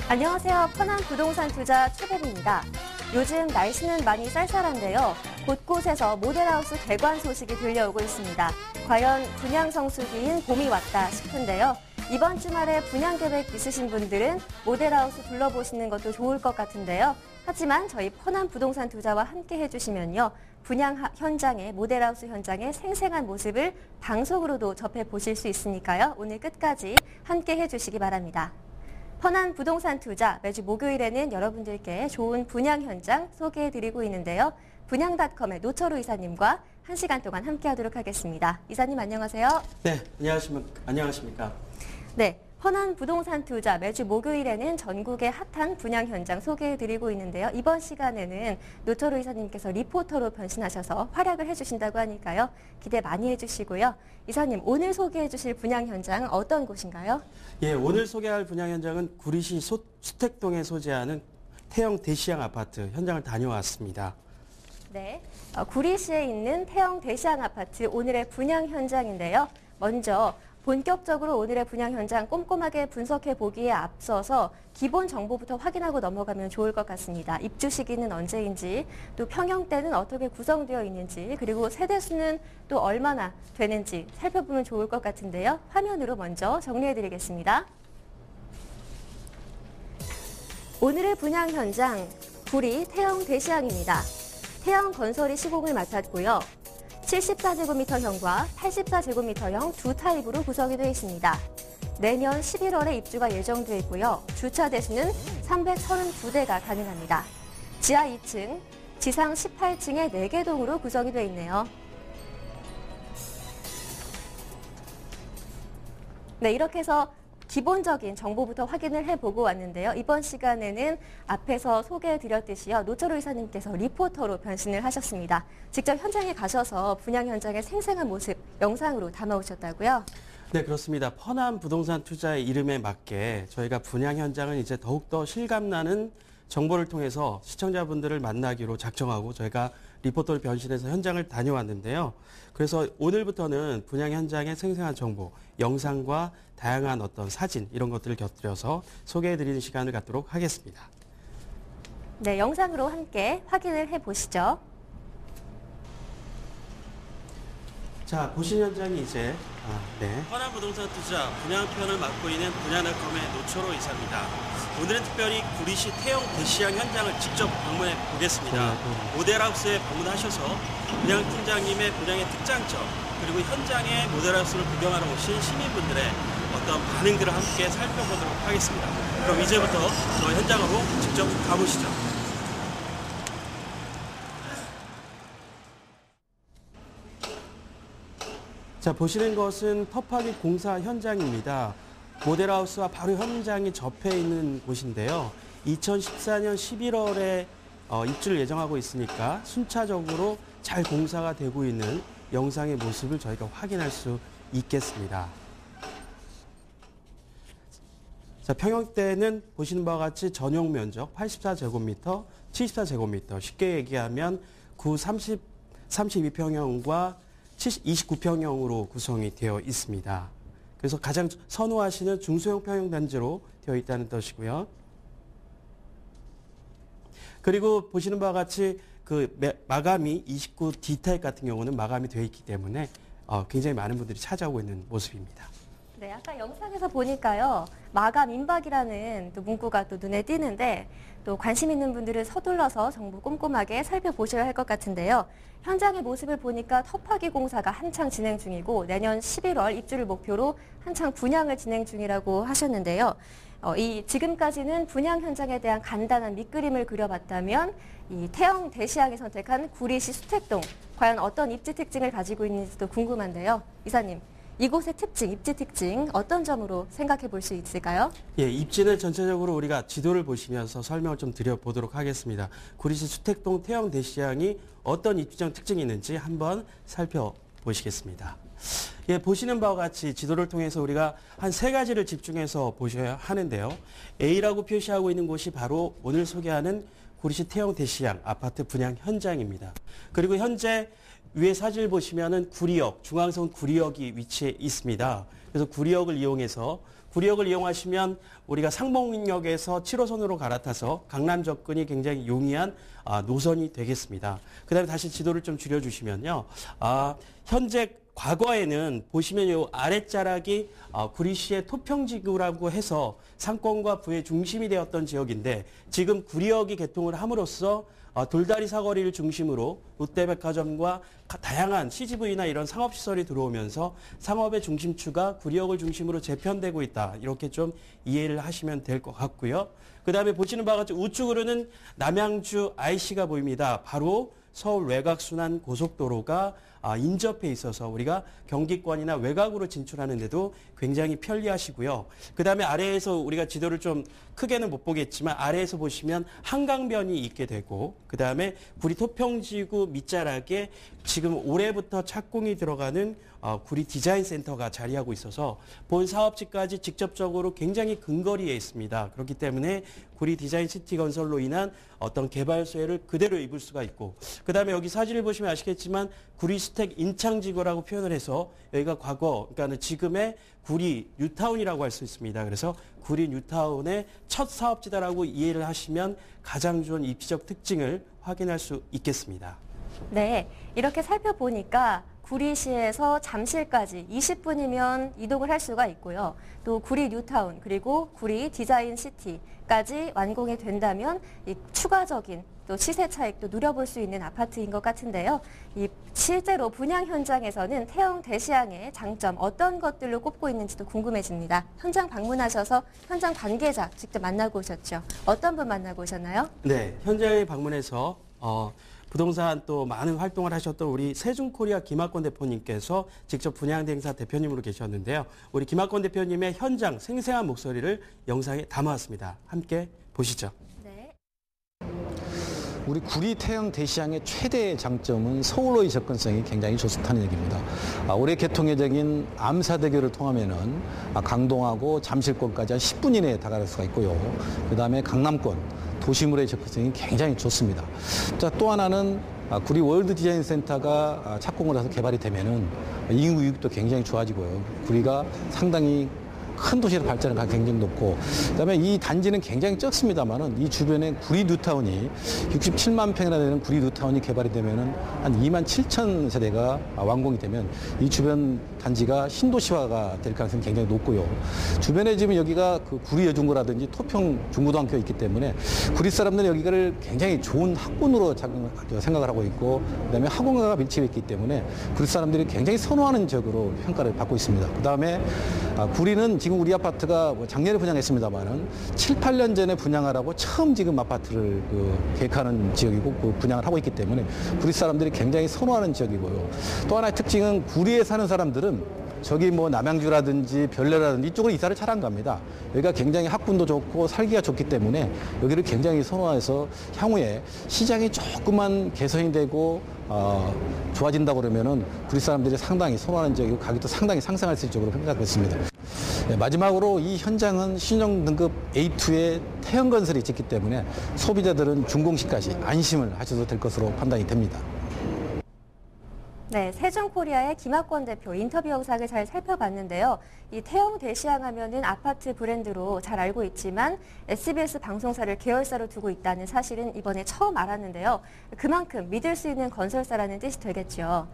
안녕하세요. 편한 부동산 투자 최범입니다. 요즘 날씨는 많이 쌀쌀한데요. 곳곳에서 모델하우스 개관 소식이 들려오고 있습니다. 과연 분양 성수기인 봄이 왔다 싶은데요. 이번 주말에 분양 계획 있으신 분들은 모델하우스 둘러보시는 것도 좋을 것 같은데요. 하지만 저희 편한 부동산 투자와 함께 해주시면요. 분양 현장의 모델하우스 현장의 생생한 모습을 방송으로도 접해보실 수 있으니까요. 오늘 끝까지 함께 해주시기 바랍니다. 편한 부동산 투자 매주 목요일에는 여러분들께 좋은 분양 현장 소개해드리고 있는데요. 분양닷컴의 노철우 이사님과 1시간 동안 함께하도록 하겠습니다. 이사님 안녕하세요. 네, 안녕하십니까. 네, 편한 부동산 투자 매주 목요일에는 전국의 핫한 분양 현장 소개해드리고 있는데요. 이번 시간에는 노철우 이사님께서 리포터로 변신하셔서 활약을 해주신다고 하니까요. 기대 많이 해주시고요. 이사님, 오늘 소개해주실 분양 현장 어떤 곳인가요? 예, 오늘 소개할 분양 현장은 구리시 수택동에 소재하는 태영 대시양 아파트 현장을 다녀왔습니다. 네, 구리시에 있는 태영 대시양 아파트 오늘의 분양 현장인데요. 먼저 본격적으로 오늘의 분양 현장 꼼꼼하게 분석해 보기에 앞서서 기본 정보부터 확인하고 넘어가면 좋을 것 같습니다. 입주 시기는 언제인지, 또 평형대는 어떻게 구성되어 있는지, 그리고 세대수는 또 얼마나 되는지 살펴보면 좋을 것 같은데요. 화면으로 먼저 정리해 드리겠습니다. 오늘의 분양 현장, 구리 태영 대시양입니다. 태영 건설이 시공을 맡았고요. 74제곱미터형과 84제곱미터형 두 타입으로 구성이 되어 있습니다. 내년 11월에 입주가 예정되어 있고요. 주차 대수는 332대가 가능합니다. 지하 2층, 지상 18층의 4개 동으로 구성이 되어 있네요. 네, 이렇게 해서 기본적인 정보부터 확인을 해보고 왔는데요. 이번 시간에는 앞에서 소개해드렸듯이요. 노철우 이사님께서 리포터로 변신을 하셨습니다. 직접 현장에 가셔서 분양 현장의 생생한 모습 영상으로 담아오셨다고요? 네, 그렇습니다. 편한 부동산 투자의 이름에 맞게 저희가 분양 현장은 이제 더욱더 실감나는 정보를 통해서 시청자분들을 만나기로 작정하고 저희가 리포터를 변신해서 현장을 다녀왔는데요. 그래서 오늘부터는 분양 현장의 생생한 정보, 영상과 다양한 어떤 사진 이런 것들을 곁들여서 소개해드리는 시간을 갖도록 하겠습니다. 네, 영상으로 함께 확인을 해보시죠. 자, 보신 현장이 이제 편한 부동산 투자 분양편을 맡고 있는 분양닷컴의 노철우 이사입니다. 오늘은 특별히 구리시 태영 대시양 현장을 직접 방문해 보겠습니다. 모델하우스에 방문하셔서 분양팀장님의 분양의 특장점 그리고 현장의 모델하우스를 구경하러 오신 시민분들의 어떤 반응들을 함께 살펴보도록 하겠습니다. 그럼 이제부터 저 현장으로 직접 가보시죠. 자, 보시는 것은 터파기 공사 현장입니다. 모델하우스와 바로 현장이 접해 있는 곳인데요. 2014년 11월에 입주를 예정하고 있으니까 순차적으로 잘 공사가 되고 있는 영상의 모습을 저희가 확인할 수 있겠습니다. 자, 평형대는 보시는 바와 같이 전용 면적 84제곱미터, 74제곱미터, 쉽게 얘기하면 32평형과 29평형으로 구성이 되어 있습니다. 그래서 가장 선호하시는 중소형 평형단지로 되어 있다는 뜻이고요. 그리고 보시는 바와 같이 그 마감이 29D타입 같은 경우는 마감이 되어 있기 때문에 굉장히 많은 분들이 찾아오고 있는 모습입니다. 네, 아까 영상에서 보니까요. 마감 임박이라는 또 문구가 또 눈에 띄는데 또 관심 있는 분들은 서둘러서 정보 꼼꼼하게 살펴보셔야 할 것 같은데요. 현장의 모습을 보니까 터파기 공사가 한창 진행 중이고 내년 11월 입주를 목표로 한창 분양을 진행 중이라고 하셨는데요. 지금까지는 분양 현장에 대한 간단한 밑그림을 그려봤다면 이 태영 대시양이 선택한 구리시 수택동 과연 어떤 입지 특징을 가지고 있는지도 궁금한데요. 이사님. 이곳의 특징, 입지 특징 어떤 점으로 생각해 볼 수 있을까요? 예, 입지는 전체적으로 우리가 지도를 보시면서 설명을 좀 드려보도록 하겠습니다. 구리시 수택동 태영 대시양이 어떤 입지적 특징이 있는지 한번 살펴보시겠습니다. 예, 보시는 바와 같이 지도를 통해서 우리가 한 3가지를 집중해서 보셔야 하는데요. A라고 표시하고 있는 곳이 바로 오늘 소개하는 구리시 태영 대시양 아파트 분양 현장입니다. 그리고 현재 위에 사진을 보시면은 구리역, 중앙선 구리역이 위치해 있습니다. 그래서 구리역을 이용해서 구리역을 이용하시면 우리가 상봉역에서 7호선으로 갈아타서 강남 접근이 굉장히 용이한 노선이 되겠습니다. 그다음에 다시 지도를 좀 줄여주시면요. 현재 과거에는 보시면 요 아랫자락이 구리시의 토평지구라고 해서 상권과 부의 중심이 되었던 지역인데 지금 구리역이 개통을 함으로써 돌다리 사거리를 중심으로 롯데백화점과 다양한 CGV나 이런 상업시설이 들어오면서 상업의 중심추가 구리역을 중심으로 재편되고 있다. 이렇게 좀 이해를 하시면 될 것 같고요. 그다음에 보시는 바와 같이 우측으로는 남양주 IC가 보입니다. 바로 서울 외곽순환 고속도로가 인접해 있어서 우리가 경기권이나 외곽으로 진출하는 데도 굉장히 편리하시고요. 그다음에 아래에서 우리가 지도를 좀 크게는 못 보겠지만 아래에서 보시면 한강변이 있게 되고 그다음에 구리 토평지구 밑자락에 지금 올해부터 착공이 들어가는 구리 디자인 센터가 자리하고 있어서 본 사업지까지 직접적으로 굉장히 근거리에 있습니다. 그렇기 때문에 구리 디자인 시티 건설로 인한 어떤 개발 수혜를 그대로 입을 수가 있고 그다음에 여기 사진을 보시면 아시겠지만 구리 스택 인창지구라고 표현을 해서 여기가 과거 그러니까 지금의 구리 뉴타운이라고 할 수 있습니다. 그래서 구리 뉴타운의 첫 사업지다라고 이해를 하시면 가장 좋은 입지적 특징을 확인할 수 있겠습니다. 네, 이렇게 살펴보니까 구리시에서 잠실까지 20분이면 이동을 할 수가 있고요. 또 구리 뉴타운 그리고 구리 디자인 시티까지 완공이 된다면 이 추가적인 또 시세 차익도 누려볼 수 있는 아파트인 것 같은데요. 이 실제로 분양 현장에서는 태형 대시양의 장점 어떤 것들로 꼽고 있는지도 궁금해집니다. 현장 방문하셔서 현장 관계자 직접 만나고 오셨죠. 어떤 분 만나고 오셨나요? 네, 현장에 방문해서 부동산 또 많은 활동을 하셨던 우리 세준코리아 김학권 대표님께서 직접 분양대행사 대표님으로 계셨는데요. 우리 김학권 대표님의 현장 생생한 목소리를 영상에 담아왔습니다. 함께 보시죠. 네. 우리 구리 태형 대시양의 최대 장점은 서울로의 접근성이 굉장히 좋다는 얘기입니다. 올해 개통 예정인 암사대교를 통하면은 강동하고 잠실권까지 한 10분 이내에 다가갈 수가 있고요. 그다음에 강남권 도시물의 접근성이 굉장히 좋습니다. 자, 또 하나는 구리 월드 디자인 센터가 착공을 해서 개발이 되면은 인구 유입도 굉장히 좋아지고요. 구리가 상당히 큰 도시로 발전할 가능성이 굉장히 높고 그다음에 이 단지는 굉장히 적습니다만은 이 주변에 구리 뉴타운이 67만 평이나 되는 구리 뉴타운이 개발이 되면은 한 2만 7천 세대가 완공이 되면 이 주변 단지가 신도시화가 될 가능성이 굉장히 높고요. 주변에 지금 여기가 그 구리 여중고라든지 토평 중고등학교가 있기 때문에 구리 사람들은 여기를 굉장히 좋은 학군으로 생각을 하고 있고 그다음에 학원가가 밀집해 있기 때문에 구리 사람들이 굉장히 선호하는 지역으로 평가를 받고 있습니다. 그다음에 구리는 지금 우리 아파트가 작년에 분양했습니다만은 7, 8년 전에 분양하라고 처음 지금 아파트를 계획하는 지역이고 분양을 하고 있기 때문에 구리 사람들이 굉장히 선호하는 지역이고요. 또 하나의 특징은 구리에 사는 사람들은 저기 남양주라든지 별내라든지 이쪽으로 이사를 잘 안 갑니다. 여기가 굉장히 학군도 좋고 살기가 좋기 때문에 여기를 굉장히 선호해서 향후에 시장이 조금만 개선이 되고 좋아진다고 그러면은 구리 사람들이 상당히 선호하는 지역이고 가격도 상당히 상승할 수 있을 쪽으로 생각하고 있습니다. 네, 마지막으로 이 현장은 신용 등급 A2의 태형 건설이 있기 때문에 소비자들은 준공시까지 안심을 하셔도 될 것으로 판단이 됩니다. 네, 세준코리아의 김학권 대표 인터뷰 영상을 잘 살펴봤는데요. 이 태형 대시양 하면은 아파트 브랜드로 잘 알고 있지만 SBS 방송사를 계열사로 두고 있다는 사실은 이번에 처음 알았는데요. 그만큼 믿을 수 있는 건설사라는 뜻이 되겠죠.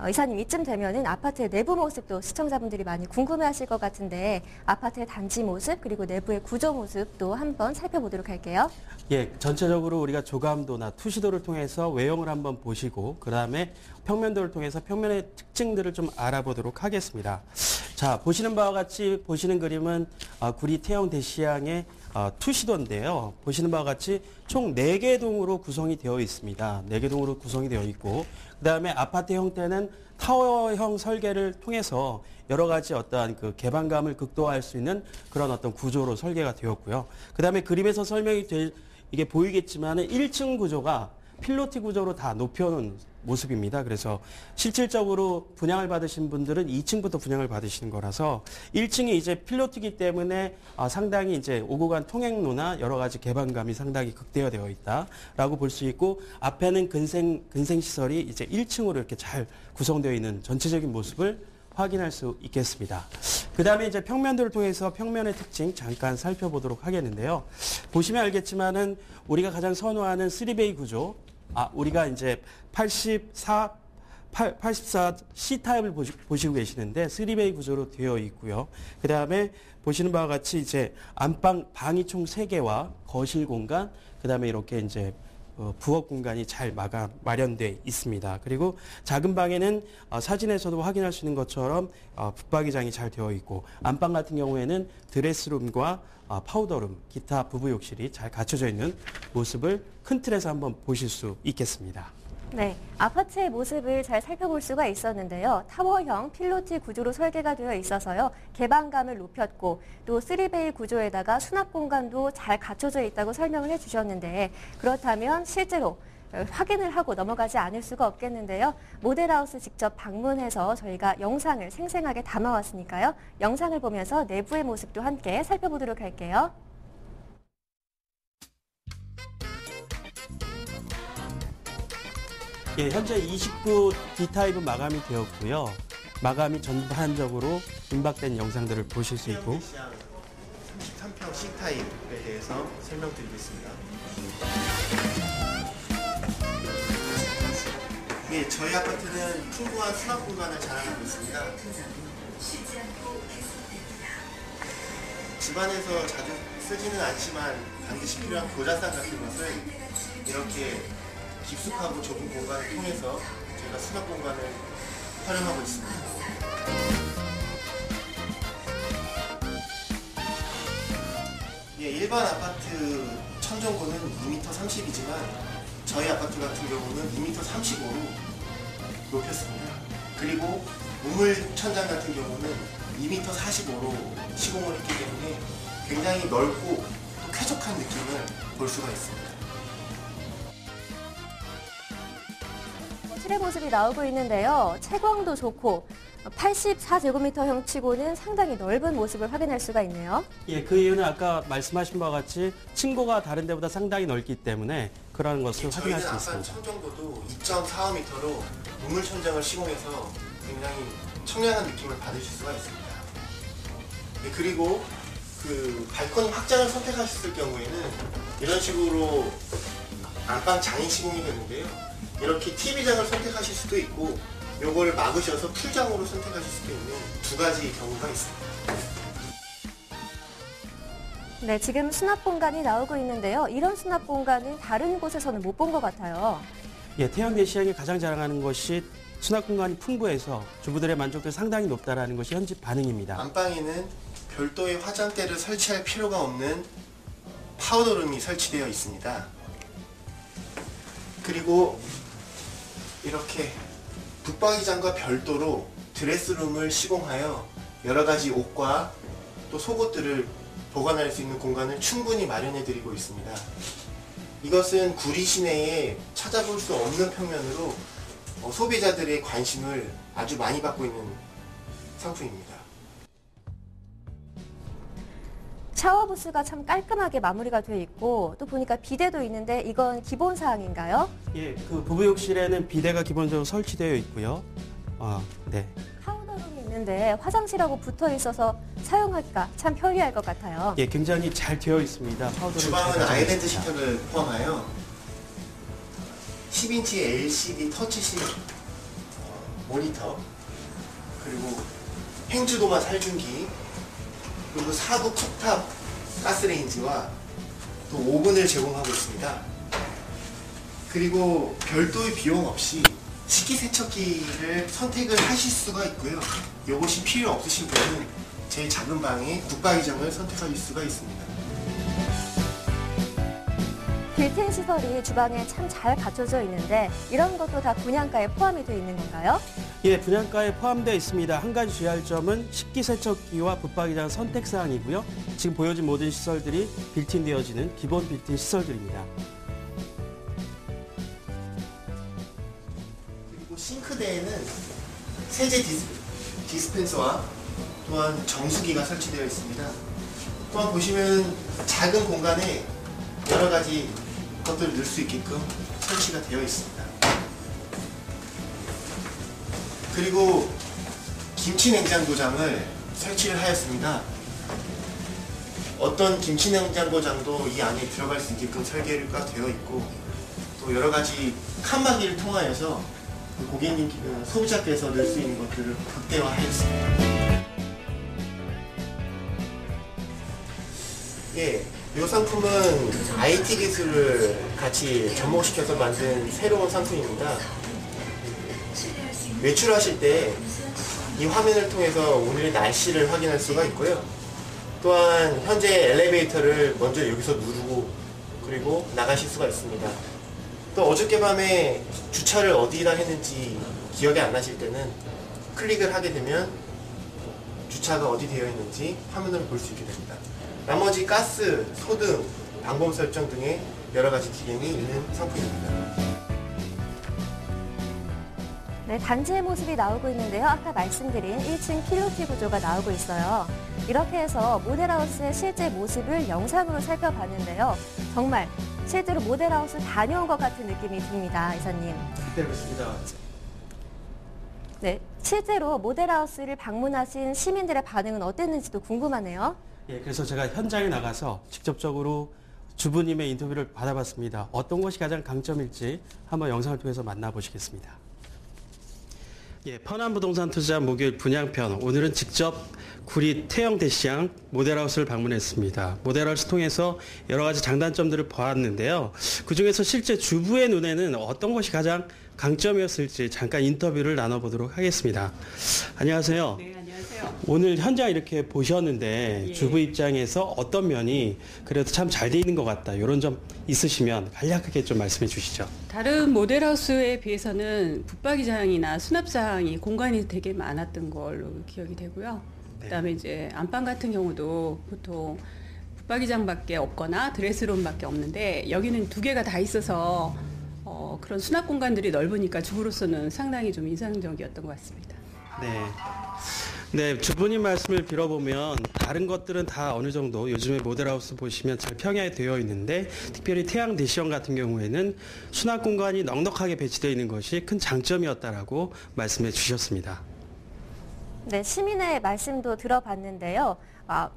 이사님 이쯤 되면은 아파트의 내부 모습도 시청자분들이 많이 궁금해하실 것 같은데 아파트의 단지 모습 그리고 내부의 구조 모습도 한번 살펴보도록 할게요. 예, 전체적으로 우리가 조감도나 투시도를 통해서 외형을 한번 보시고 그다음에 평면도를 통해서 평면의 특징들을 좀 알아보도록 하겠습니다. 자, 보시는 바와 같이 보시는 그림은 구리 태형 대시양의 투시도인데요. 보시는 바와 같이 총 4개 동으로 구성이 되어 있습니다. 4개 동으로 구성이 되어 있고 그다음에 아파트 형태는 타워형 설계를 통해서 여러 가지 어떠한 그 개방감을 극도화할 수 있는 그런 어떤 구조로 설계가 되었고요. 그다음에 그림에서 설명이 이게 보이겠지만은 1층 구조가 필로티 구조로 다 높여놓은 모습입니다. 그래서 실질적으로 분양을 받으신 분들은 2층부터 분양을 받으시는 거라서 1층이 이제 필로티이기 때문에 상당히 이제 오고 간 통행로나 여러 가지 개방감이 상당히 극대화되어 있다라고 볼 수 있고 앞에는 근생 시설이 이제 1층으로 이렇게 잘 구성되어 있는 전체적인 모습을 확인할 수 있겠습니다. 그 다음에 이제 평면도를 통해서 평면의 특징 잠깐 살펴보도록 하겠는데요. 보시면 알겠지만은 우리가 가장 선호하는 3베이 구조, 우리가 이제 84 C타입을 보시고 계시는데 3베이 구조로 되어 있고요. 그 다음에 보시는 바와 같이 이제 방이 총 3개와 거실 공간, 그 다음에 이렇게 이제 부엌 공간이 잘 마련되어 있습니다. 그리고 작은 방에는 사진에서도 확인할 수 있는 것처럼 붙박이장이 잘 되어 있고, 안방 같은 경우에는 드레스룸과 파우더룸, 기타 부부 욕실이 잘 갖춰져 있는 모습을 큰 틀에서 한번 보실 수 있겠습니다. 네, 아파트의 모습을 잘 살펴볼 수가 있었는데요. 타워형 필로티 구조로 설계가 되어 있어서요. 개방감을 높였고 또 3베이 구조에다가 수납 공간도 잘 갖춰져 있다고 설명을 해주셨는데, 그렇다면 실제로 확인을 하고 넘어가지 않을 수가 없겠는데요. 모델하우스 직접 방문해서 저희가 영상을 생생하게 담아왔으니까요. 영상을 보면서 내부의 모습도 함께 살펴보도록 할게요. 예, 현재 29 D타입은 마감이 되었고요. 마감이 전반적으로 임박된 영상들을 보실 수 있고. 33평 C타입에 대해서 설명드리겠습니다. 예, 저희 아파트는 풍부한 수납 공간을 자랑하고 있습니다. 집안에서 자주 쓰지는 않지만 반드시 필요한 고자산 같은 것을 이렇게 깊숙하고 좁은 공간을 통해서 저희가 수납 공간을 활용하고 있습니다. 예, 일반 아파트 천정고는 2m 30이지만 저희 아파트 같은 경우는 2m 35로 높였습니다. 그리고 우물 천장 같은 경우는 2m 45로 시공을 했기 때문에 굉장히 넓고 또 쾌적한 느낌을 볼 수가 있습니다. 실의 모습이 나오고 있는데요. 채광도 좋고 84제곱미터형 치고는 상당히 넓은 모습을 확인할 수가 있네요. 예, 그 이유는 아까 말씀하신 바와 같이 층고가 다른 데보다 상당히 넓기 때문에 그런 것을 확인할 수 있습니다. 저희는 아까 천정고도 2.45m로 우물 천장을 시공해서 굉장히 청량한 느낌을 받으실 수가 있습니다. 네, 그리고 그 발코니 확장을 선택하셨을 경우에는 이런 식으로 안방 장이 시공이 되는데요. 이렇게 TV장을 선택하실 수도 있고 요거를 막으셔서 풀장으로 선택하실 수도 있는 두 가지 경우가 있습니다. 네, 지금 수납 공간이 나오고 있는데요. 이런 수납 공간은 다른 곳에서는 못 본 것 같아요. 예, 태형 대시양이 가장 자랑하는 것이 수납 공간이 풍부해서 주부들의 만족도가 상당히 높다라는 것이 현지 반응입니다. 안방에는 별도의 화장대를 설치할 필요가 없는 파우더룸이 설치되어 있습니다. 그리고 이렇게 붙박이장과 별도로 드레스룸을 시공하여 여러 가지 옷과 또 속옷들을 보관할 수 있는 공간을 충분히 마련해 드리고 있습니다. 이것은 구리 시내에 찾아볼 수 없는 평면으로 소비자들의 관심을 아주 많이 받고 있는 상품입니다. 샤워 부스가 참 깔끔하게 마무리가 되어 있고 또 보니까 비데도 있는데 이건 기본 사항인가요? 예, 그 부부 욕실에는 비데가 기본적으로 설치되어 있고요. 네. 파우더룸이 있는데 화장실하고 붙어 있어서 사용하기가 참 편리할 것 같아요. 예, 굉장히 잘 되어 있습니다. 파우더룸 주방은 아일랜드 시트를 포함하여 10인치 LCD 터치식 모니터, 그리고 행주도마 살균기, 그리고 4구 쿡탑 가스레인지와 또 오븐을 제공하고 있습니다. 그리고 별도의 비용 없이 식기세척기를 선택을 하실 수가 있고요. 이것이 필요 없으신 분은 제 작은 방에 붙박이장을 선택하실 수가 있습니다. 빌트인 시설이 주방에 참 잘 갖춰져 있는데 이런 것도 다 분양가에 포함이 되어 있는 건가요? 예, 분양가에 포함되어 있습니다. 한 가지 주의할 점은 식기세척기와 붙박이장 선택사항이고요. 지금 보여진 모든 시설들이 빌트인 되어지는 기본 빌트인 시설들입니다. 그리고 싱크대에는 세제 디스펜서와 또한 정수기가 설치되어 있습니다. 또한 보시면 작은 공간에 여러 가지 것들을 넣을 수 있게끔 설치가 되어 있습니다. 그리고 김치 냉장고장을 설치를 하였습니다. 어떤 김치 냉장고장도 이 안에 들어갈 수 있게끔 설계가 되어 있고, 또 여러 가지 칸막이를 통하여서 고객님, 소비자께서 넣을 수 있는 것들을 극대화하였습니다. 예, 이 상품은 IT 기술을 같이 접목시켜서 만든 새로운 상품입니다. 외출하실 때 이 화면을 통해서 오늘의 날씨를 확인할 수가 있고요. 또한 현재 엘리베이터를 먼저 여기서 누르고 그리고 나가실 수가 있습니다. 또 어저께 밤에 주차를 어디다 했는지 기억이 안 나실 때는 클릭을 하게 되면 주차가 어디 되어 있는지 화면을 볼 수 있게 됩니다. 나머지 가스, 소등, 방범 설정 등의 여러 가지 기능이 있는 상품입니다. 네, 단지의 모습이 나오고 있는데요. 아까 말씀드린 1층 필로티 구조가 나오고 있어요. 이렇게 해서 모델하우스의 실제 모습을 영상으로 살펴봤는데요. 정말 실제로 모델하우스 다녀온 것 같은 느낌이 듭니다, 이사님. 네, 그렇습니다. 네, 실제로 모델하우스를 방문하신 시민들의 반응은 어땠는지도 궁금하네요. 예, 그래서 제가 현장에 나가서 직접적으로 주부님의 인터뷰를 받아봤습니다. 어떤 것이 가장 강점일지 한번 영상을 통해서 만나보시겠습니다. 예, 편안부동산 투자 목요일 분양편. 오늘은 직접 구리 태영 대시양 모델하우스를 방문했습니다. 모델하우스 통해서 여러 가지 장단점들을 보았는데요. 그중에서 실제 주부의 눈에는 어떤 것이 가장 강점이었을지 잠깐 인터뷰를 나눠보도록 하겠습니다. 안녕하세요. 네, 안녕하세요. 오늘 현장 이렇게 보셨는데 예. 주부 입장에서 어떤 면이 그래도 참 잘 돼 있는 것 같다. 이런 점 있으시면 간략하게 좀 말씀해 주시죠. 다른 모델하우스에 비해서는 붙박이장이나 수납장이 공간이 되게 많았던 걸로 기억이 되고요. 네. 그다음에 이제 안방 같은 경우도 보통 붙박이장밖에 없거나 드레스룸밖에 없는데 여기는 두 개가 다 있어서 그런 수납 공간들이 넓으니까 주부로서는 상당히 좀 인상적이었던 것 같습니다. 네. 네, 주부님 말씀을 빌어보면 다른 것들은 다 어느 정도 요즘에 모델하우스 보시면 잘 평야되어 있는데 특별히 태양 대시형 같은 경우에는 수납 공간이 넉넉하게 배치되어 있는 것이 큰 장점이었다라고 말씀해 주셨습니다. 네, 시민의 말씀도 들어봤는데요.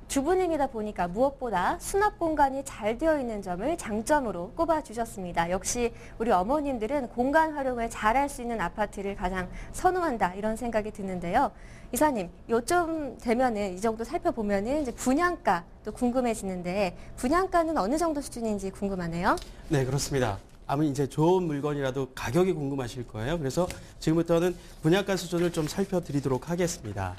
주부님이다 보니까 무엇보다 수납 공간이 잘 되어 있는 점을 장점으로 꼽아주셨습니다. 역시 우리 어머님들은 공간 활용을 잘할 수 있는 아파트를 가장 선호한다 이런 생각이 드는데요. 이사님, 요쯤 되면은 이 정도 살펴보면은 이제 분양가도 궁금해지는데 분양가는 어느 정도 수준인지 궁금하네요. 네, 그렇습니다. 아무리 이제 좋은 물건이라도 가격이 궁금하실 거예요. 그래서 지금부터는 분양가 수준을 좀 살펴드리도록 하겠습니다.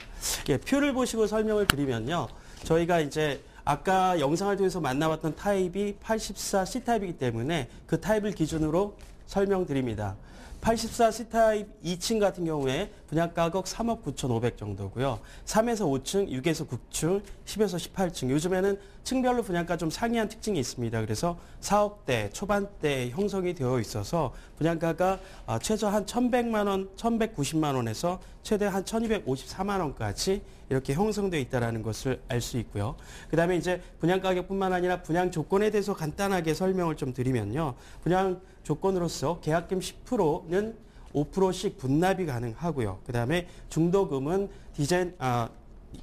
예, 표를 보시고 설명을 드리면요. 저희가 이제 아까 영상을 통해서 만나봤던 타입이 84C 타입이기 때문에 그 타입을 기준으로 설명드립니다. 84 C타입 2층 같은 경우에 분양가격 3억 9,500 정도고요. 3에서 5층, 6에서 9층, 10에서 18층. 요즘에는 층별로 분양가 좀 상이한 특징이 있습니다. 그래서 4억대, 초반대 형성이 되어 있어서 분양가가 최저 한 1,100만 원, 1,190만 원에서 최대 한 1,254만 원까지 이렇게 형성되어 있다는 것을 알 수 있고요. 그 다음에 이제 분양 가격뿐만 아니라 분양 조건에 대해서 간단하게 설명을 좀 드리면요. 분양 조건으로서 계약금 10%는 5%씩 분납이 가능하고요. 그 다음에 중도금은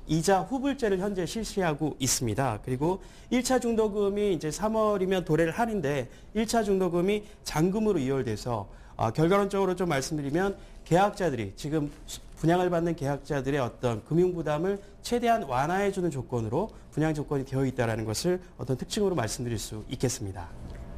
이자 후불제를 현재 실시하고 있습니다. 그리고 1차 중도금이 이제 3월이면 도래를 하는데 1차 중도금이 잔금으로 이월돼서 결과론적으로 좀 말씀드리면 계약자들이 지금 분양을 받는 계약자들의 어떤 금융 부담을 최대한 완화해주는 조건으로 분양 조건이 되어 있다는 것을 어떤 특징으로 말씀드릴 수 있겠습니다.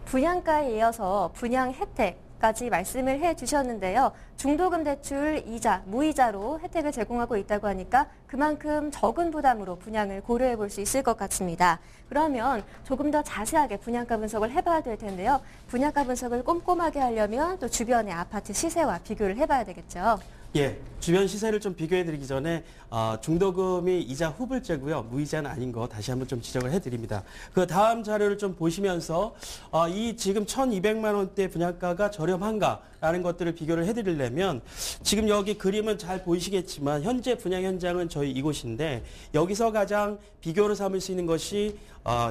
분양가에 이어서 분양 혜택까지 말씀을 해주셨는데요. 중도금 대출 이자, 무이자로 혜택을 제공하고 있다고 하니까 그만큼 적은 부담으로 분양을 고려해 볼 수 있을 것 같습니다. 그러면 조금 더 자세하게 분양가 분석을 해봐야 될 텐데요. 분양가 분석을 꼼꼼하게 하려면 또 주변의 아파트 시세와 비교를 해봐야 되겠죠. 예, 주변 시세를 좀 비교해드리기 전에 중도금이 이자 후불제고요. 무이자는 아닌 거 다시 한번 좀 지적을 해드립니다. 그 다음 자료를 좀 보시면서 이 지금 1,200만 원대 분양가가 저렴한가? 라는 것들을 비교를 해드리려면 지금 여기 그림은 잘 보이시겠지만 현재 분양 현장은 저희 이곳인데 여기서 가장 비교로 삼을 수 있는 것이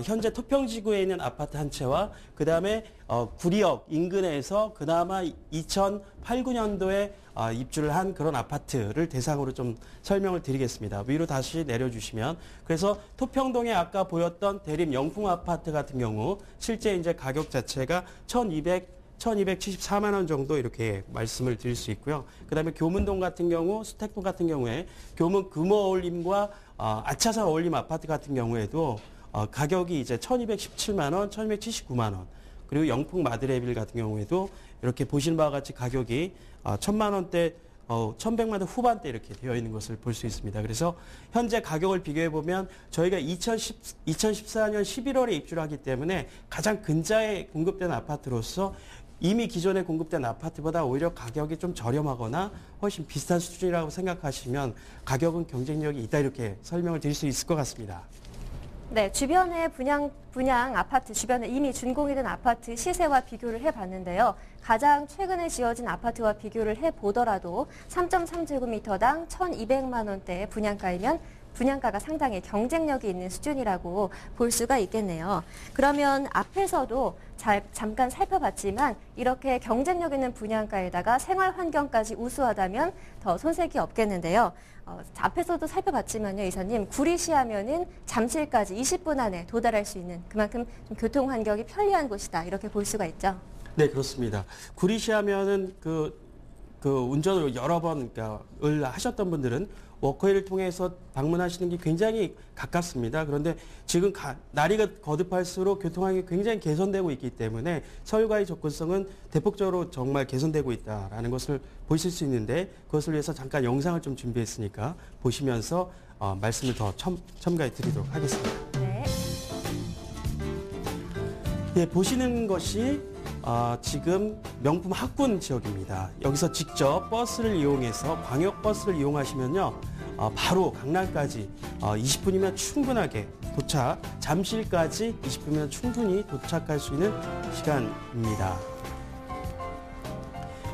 현재 토평지구에 있는 아파트 한 채와 그다음에 구리역 인근에서 그나마 2008, 9년도에 입주를 한 그런 아파트를 대상으로 좀 설명을 드리겠습니다. 위로 다시 내려주시면 그래서 토평동에 아까 보였던 대림 영풍 아파트 같은 경우 실제 이제 가격 자체가 1274만 원 정도 이렇게 말씀을 드릴 수 있고요. 그다음에 교문동 같은 경우, 수택동 같은 경우에 교문 금호 어울림과 아차산 어울림 아파트 같은 경우에도 가격이 이제 1217만 원, 1279만 원. 그리고 영풍 마드레빌 같은 경우에도 이렇게 보시는 바와 같이 가격이 1000만 원대, 1100만 원 후반대 이렇게 되어 있는 것을 볼 수 있습니다. 그래서 현재 가격을 비교해 보면 저희가 2014년 11월에 입주를 하기 때문에 가장 근자에 공급된 아파트로서 이미 기존에 공급된 아파트보다 오히려 가격이 좀 저렴하거나 훨씬 비슷한 수준이라고 생각하시면 가격은 경쟁력이 있다 이렇게 설명을 드릴 수 있을 것 같습니다. 네, 주변의 분양 아파트, 주변에 이미 준공이 된 아파트 시세와 비교를 해봤는데요. 가장 최근에 지어진 아파트와 비교를 해보더라도 3.3제곱미터당 1,200만 원대의 분양가이면 분양가가 상당히 경쟁력이 있는 수준이라고 볼 수가 있겠네요. 그러면 앞에서도 잠깐 살펴봤지만 이렇게 경쟁력 있는 분양가에다가 생활 환경까지 우수하다면 더 손색이 없겠는데요. 앞에서도 살펴봤지만요, 이사님, 구리시하면은 잠실까지 20분 안에 도달할 수 있는 그만큼 좀 교통 환경이 편리한 곳이다 이렇게 볼 수가 있죠. 네, 그렇습니다. 구리시하면은 그 운전을 여러 번을 하셨던 분들은 워커웨이를 통해서 방문하시는 게 굉장히 가깝습니다. 그런데 지금 날이 거듭할수록 교통환경이 굉장히 개선되고 있기 때문에 서울과의 접근성은 대폭적으로 정말 개선되고 있다는 것을 보실 수 있는데 그것을 위해서 잠깐 영상을 좀 준비했으니까 보시면서 말씀을 더 첨가해 드리도록 하겠습니다. 네. 예, 보시는 것이 지금 명품 학군 지역입니다. 여기서 직접 버스를 이용해서 광역버스를 이용하시면요. 바로 강남까지 20분이면 충분하게 도착, 잠실까지 20분이면 충분히 도착할 수 있는 시간입니다.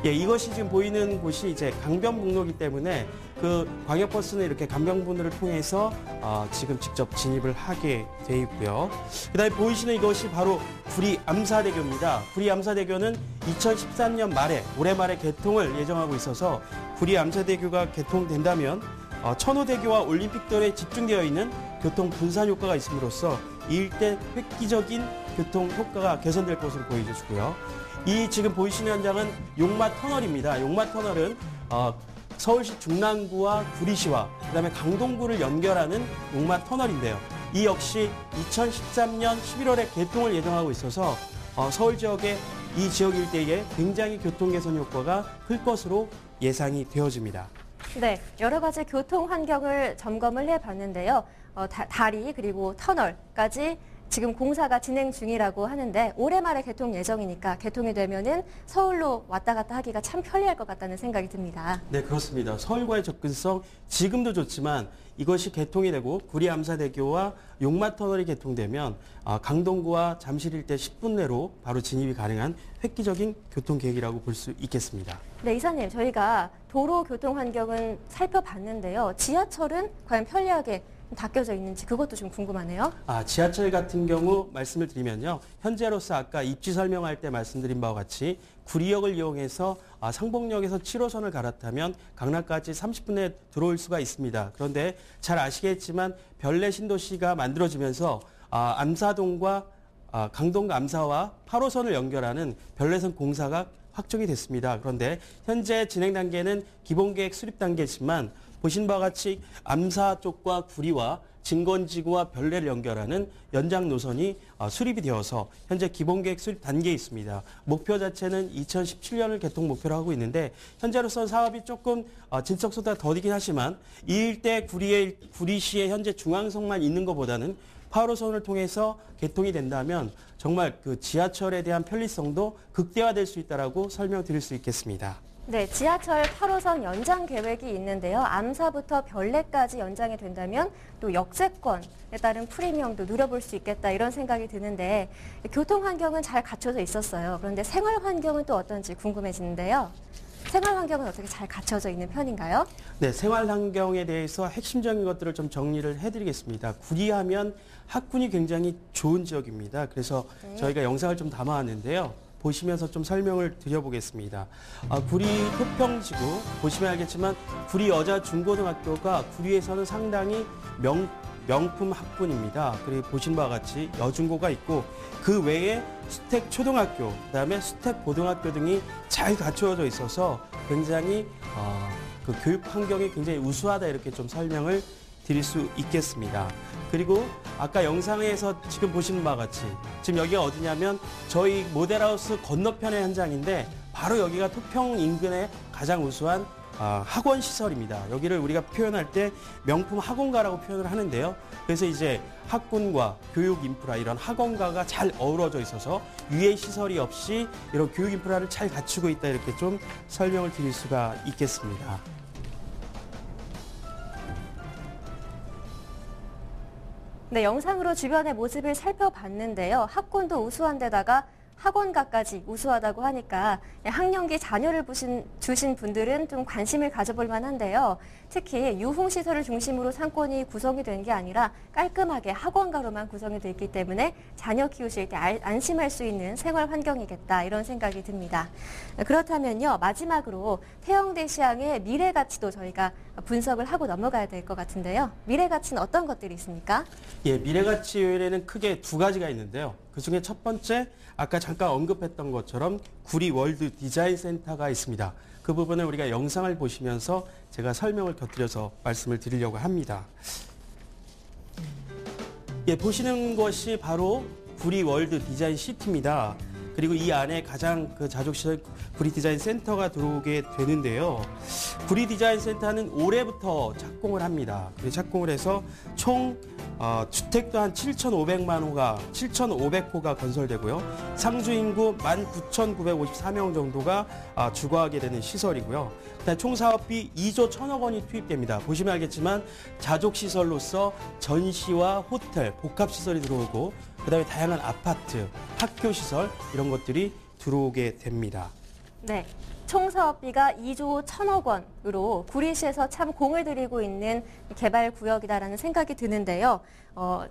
예, 이것이 지금 보이는 곳이 이제 강변북로이기 때문에 그 광역버스는 이렇게 강변북로를 통해서 지금 직접 진입을 하게 돼 있고요. 그다음에 보이시는 이것이 바로 구리 암사대교입니다. 구리 암사대교는 2013년 말에 올해 말에 개통을 예정하고 있어서 구리 암사대교가 개통된다면 천호대교와 올림픽도로에 집중되어 있는 교통 분산 효과가 있음으로써 이 일대 획기적인 교통 효과가 개선될 것으로 보여지고요. 이 지금 보이시는 현장은 용마 터널입니다. 용마 터널은 서울시 중랑구와 구리시와 그다음에 강동구를 연결하는 용마 터널인데요. 이 역시 2013년 11월에 개통을 예정하고 있어서 서울 지역의 이 지역 일대에 굉장히 교통 개선 효과가 클 것으로 예상이 되어집니다. 네, 여러 가지 교통 환경을 점검을 해봤는데요. 다리 그리고 터널까지 지금 공사가 진행 중이라고 하는데 올해 말에 개통 예정이니까 개통이 되면은 서울로 왔다 갔다 하기가 참 편리할 것 같다는 생각이 듭니다. 네, 그렇습니다. 서울과의 접근성 지금도 좋지만 이것이 개통이 되고 구리 암사대교와 용마터널이 개통되면 강동구와 잠실 일대 10분 내로 바로 진입이 가능한 획기적인 교통 계획이라고 볼 수 있겠습니다. 네, 이사님, 저희가 도로 교통 환경은 살펴봤는데요. 지하철은 과연 편리하게 닦여져 있는지 그것도 좀 궁금하네요. 지하철 같은 경우 말씀을 드리면요. 현재로서 아까 입지 설명할 때 말씀드린 바와 같이 구리역을 이용해서 상복역에서 7호선을 갈아타면 강남까지 30분 내에 들어올 수가 있습니다. 그런데 잘 아시겠지만 별내 신도시가 만들어지면서 암사동과 강동과 암사와 8호선을 연결하는 별내선 공사가 확정이 됐습니다. 그런데 현재 진행 단계는 기본계획 수립 단계지만 보신 바와 같이 암사 쪽과 구리와 진건지구와 별내를 연결하는 연장 노선이 수립이 되어서 현재 기본계획 수립 단계에 있습니다. 목표 자체는 2017년을 개통 목표로 하고 있는데 현재로서는 사업이 조금 진척보다 더디긴 하지만 이 일대 구리시의 현재 중앙선만 있는 것보다는 8호선을 통해서 개통이 된다면 정말 그 지하철에 대한 편리성도 극대화될 수 있다라고 설명드릴 수 있겠습니다. 네, 지하철 8호선 연장 계획이 있는데요. 암사부터 별내까지 연장이 된다면 또 역세권에 따른 프리미엄도 누려볼 수 있겠다 이런 생각이 드는데 교통 환경은 잘 갖춰져 있었어요. 그런데 생활 환경은 또 어떤지 궁금해지는데요. 생활 환경은 어떻게 잘 갖춰져 있는 편인가요? 네, 생활 환경에 대해서 핵심적인 것들을 좀 정리를 해드리겠습니다. 구리하면 학군이 굉장히 좋은 지역입니다. 그래서 저희가 영상을 좀 담아왔는데요. 보시면서 좀 설명을 드려보겠습니다. 구리 토평지구 보시면 알겠지만 구리 여자중고등학교가 구리에서는 상당히 명품 학군입니다. 그리고 보신 바와 같이 여중고가 있고 그 외에 수택 초등학교, 그다음에 수택 고등학교 등이 잘 갖추어져 있어서 굉장히 그 교육 환경이 굉장히 우수하다 이렇게 좀 설명을 드릴 수 있겠습니다. 그리고 아까 영상에서 지금 보시는 바와 같이 지금 여기가 어디냐면 저희 모델하우스 건너편의 현장인데 바로 여기가 토평 인근의 가장 우수한 학원 시설입니다. 여기를 우리가 표현할 때 명품 학원가라고 표현을 하는데요. 그래서 이제 학군과 교육 인프라 이런 학원가가 잘 어우러져 있어서 유해 시설이 없이 이런 교육 인프라를 잘 갖추고 있다 이렇게 좀 설명을 드릴 수가 있겠습니다. 네, 영상으로 주변의 모습을 살펴봤는데요. 학군도 우수한 데다가 학원가까지 우수하다고 하니까 학령기 자녀를 주신 분들은 좀 관심을 가져볼 만한데요. 특히 유흥시설을 중심으로 상권이 구성이 된 게 아니라 깔끔하게 학원가로만 구성이 되어 있기 때문에 자녀 키우실 때 안심할 수 있는 생활 환경이겠다 이런 생각이 듭니다. 그렇다면요. 마지막으로 태영대시항의 미래 가치도 저희가 분석을 하고 넘어가야 될 것 같은데요. 미래 가치는 어떤 것들이 있습니까? 예, 미래 가치 요인에는 크게 두 가지가 있는데요. 그중에 첫 번째 아까 잠깐 언급했던 것처럼 구리 월드 디자인 센터가 있습니다. 그 부분을 우리가 영상을 보시면서 제가 설명을 곁들여서 말씀을 드리려고 합니다. 예, 보시는 것이 바로 구리 월드 디자인 시티입니다. 그리고 이 안에 가장 그 자족시설 구리 디자인 센터가 들어오게 되는데요. 구리 디자인 센터는 올해부터 착공을 합니다. 착공을 해서 총 주택도 한 7,500호가 건설되고요. 상주 인구 19,954명 정도가 주거하게 되는 시설이고요. 총 사업비 2조 1,000억 원이 투입됩니다. 보시면 알겠지만 자족시설로서 전시와 호텔, 복합시설이 들어오고 그다음에 다양한 아파트, 학교시설 이런 것들이 들어오게 됩니다. 네. 총 사업비가 2조 1,000억 원으로 구리시에서 참 공을 들이고 있는 개발 구역이다라는 생각이 드는데요.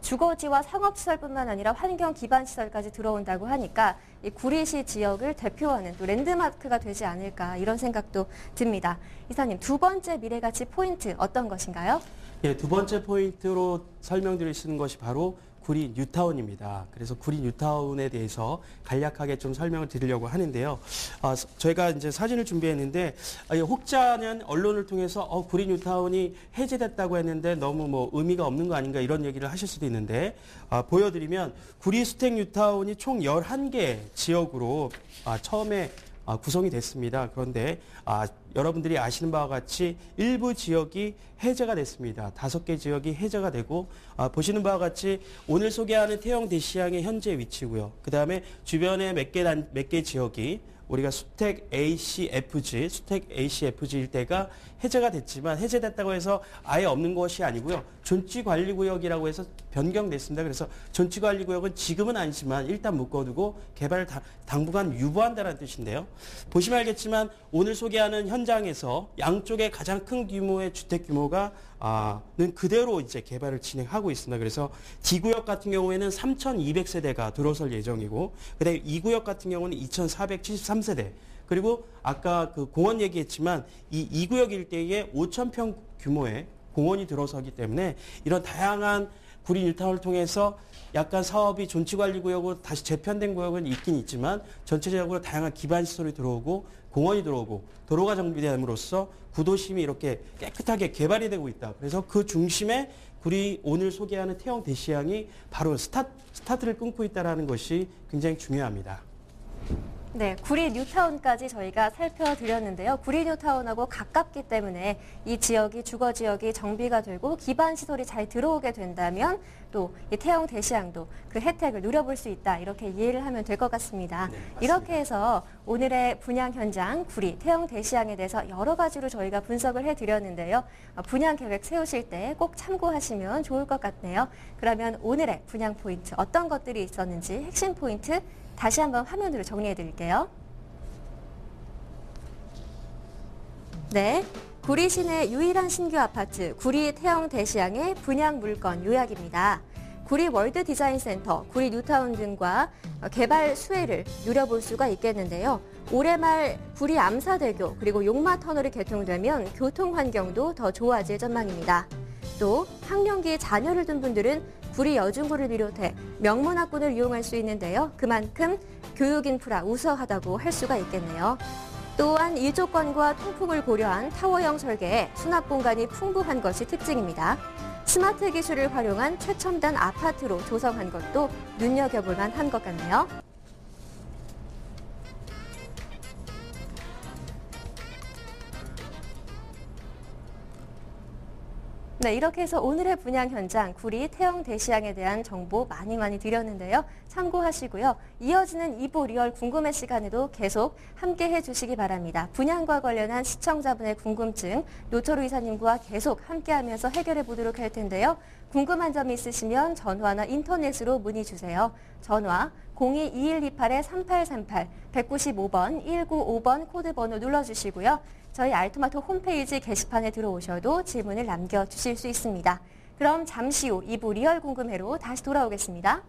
주거지와 상업시설뿐만 아니라 환경 기반 시설까지 들어온다고 하니까 이 구리시 지역을 대표하는 또 랜드마크가 되지 않을까 이런 생각도 듭니다. 이사님, 두 번째 미래가치 포인트 어떤 것인가요? 예, 두 번째 포인트로 설명드릴 수 있는 것이 바로 구리 뉴타운입니다. 그래서 구리 뉴타운에 대해서 간략하게 좀 설명을 드리려고 하는데요. 저희가 이제 사진을 준비했는데 혹자는 언론을 통해서 구리 뉴타운이 해제됐다고 했는데 너무 뭐 의미가 없는 거 아닌가 이런 얘기를 하실 수도 있는데 보여드리면 구리 수택 뉴타운이 총 11개 지역으로 처음에 구성이 됐습니다. 그런데 여러분들이 아시는 바와 같이 일부 지역이 해제가 됐습니다. 5개 지역이 해제가 되고 보시는 바와 같이 오늘 소개하는 태영대시항의 현재 위치고요. 그다음에 주변에 몇 개 지역이 우리가 수택 ACFG 일대가 해제가 됐지만 해제됐다고 해서 아예 없는 것이 아니고요. 존치관리구역이라고 해서 변경됐습니다. 그래서 존치관리구역은 지금은 아니지만 일단 묶어두고 개발을 당분간 유보한다는 뜻인데요. 보시면 알겠지만 오늘 소개하는 현장에서 양쪽에 가장 큰 규모의 주택 규모가 는 그대로 이제 개발을 진행하고 있습니다. 그래서 D구역 같은 경우에는 3,200세대가 들어설 예정이고, 그다음에 E구역 같은 경우는 2,473세대. 그리고 아까 그 공원 얘기했지만 이 2구역 일대에 5,000평 규모의 공원이 들어서기 때문에 이런 다양한 구리 뉴타운을 통해서 약간 사업이 존치관리구역으로 다시 재편된 구역은 있긴 있지만 전체적으로 다양한 기반시설이 들어오고 공원이 들어오고 도로가 정비됨으로써 구도심이 이렇게 깨끗하게 개발이 되고 있다. 그래서 그 중심에 구리 오늘 소개하는 태영대시항이 바로 스타트를 끊고 있다는 것이 굉장히 중요합니다. 네, 구리 뉴타운까지 저희가 살펴드렸는데요. 구리 뉴타운하고 가깝기 때문에 이 지역이 주거 지역이 정비가 되고 기반 시설이 잘 들어오게 된다면 또 이 태영 대시양도 그 혜택을 누려볼 수 있다. 이렇게 이해를 하면 될 것 같습니다. 네, 맞습니다. 이렇게 해서 오늘의 분양 현장 구리 태영 대시양에 대해서 여러 가지로 저희가 분석을 해드렸는데요. 분양 계획 세우실 때 꼭 참고하시면 좋을 것 같네요. 그러면 오늘의 분양 포인트 어떤 것들이 있었는지 핵심 포인트 다시 한번 화면으로 정리해 드릴게요. 네, 구리 시내 유일한 신규 아파트 구리 태영 대시양의 분양 물건 요약입니다. 구리 월드 디자인 센터, 구리 뉴타운 등과 개발 수혜를 누려볼 수가 있겠는데요. 올해 말 구리 암사대교 그리고 용마 터널이 개통되면 교통 환경도 더 좋아질 전망입니다. 또 학령기 자녀를 둔 분들은 구리 여중구를 비롯해 명문학군을 이용할 수 있는데요. 그만큼 교육 인프라 우수하다고 할 수가 있겠네요. 또한 일조권과 통풍을 고려한 타워형 설계에 수납 공간이 풍부한 것이 특징입니다. 스마트 기술을 활용한 최첨단 아파트로 조성한 것도 눈여겨볼 만한 것 같네요. 네, 이렇게 해서 오늘의 분양 현장 구리 태영 대시양에 대한 정보 많이 드렸는데요. 참고하시고요. 이어지는 2부 리얼 궁금해 시간에도 계속 함께 해주시기 바랍니다. 분양과 관련한 시청자분의 궁금증 노철우 이사님과 계속 함께하면서 해결해 보도록 할 텐데요. 궁금한 점이 있으시면 전화나 인터넷으로 문의 주세요. 전화 02-2128-3838, 195번, 195번 코드번호 눌러주시고요. 저희 알토마토 홈페이지 게시판에 들어오셔도 질문을 남겨주실 수 있습니다. 그럼 잠시 후 2부 리얼 궁금해로 다시 돌아오겠습니다.